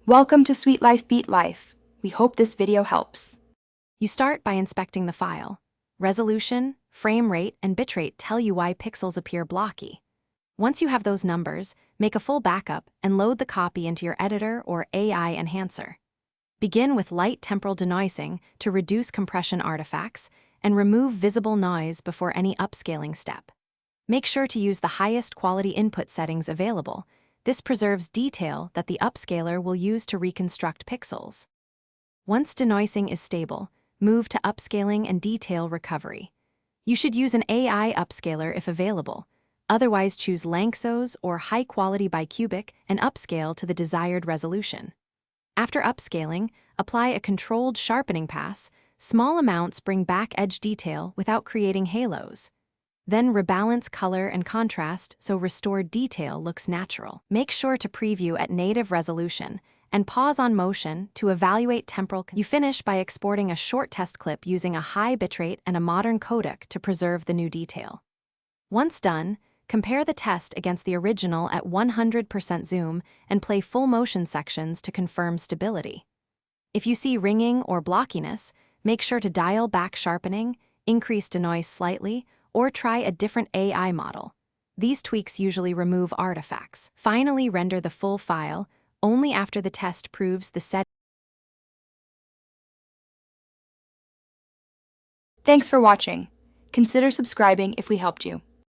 Welcome to Sweet Life Beat Life. We hope this video helps. You start by inspecting the file. Resolution, frame rate, and bitrate tell you why pixels appear blocky. Once you have those numbers, make a full backup and load the copy into your editor or AI enhancer. Begin with light temporal denoising to reduce compression artifacts and remove visible noise before any upscaling step. Make sure to use the highest quality input settings available. This preserves detail that the upscaler will use to reconstruct pixels. Once denoising is stable, move to upscaling and detail recovery. You should use an AI upscaler if available. Otherwise, choose Lanczos or High Quality by Cubic and upscale to the desired resolution. After upscaling, apply a controlled sharpening pass. Small amounts bring back edge detail without creating halos. Then rebalance color and contrast so restored detail looks natural. Make sure to preview at native resolution and pause on motion to evaluate temporal. You finish by exporting a short test clip using a high bitrate and a modern codec to preserve the new detail. Once done, compare the test against the original at 100% zoom and play full motion sections to confirm stability. If you see ringing or blockiness, make sure to dial back sharpening, increase denoise slightly, or try a different AI model. These tweaks usually remove artifacts. Finally, render the full file only after the test proves the set. Thanks for watching. Consider subscribing if we helped you.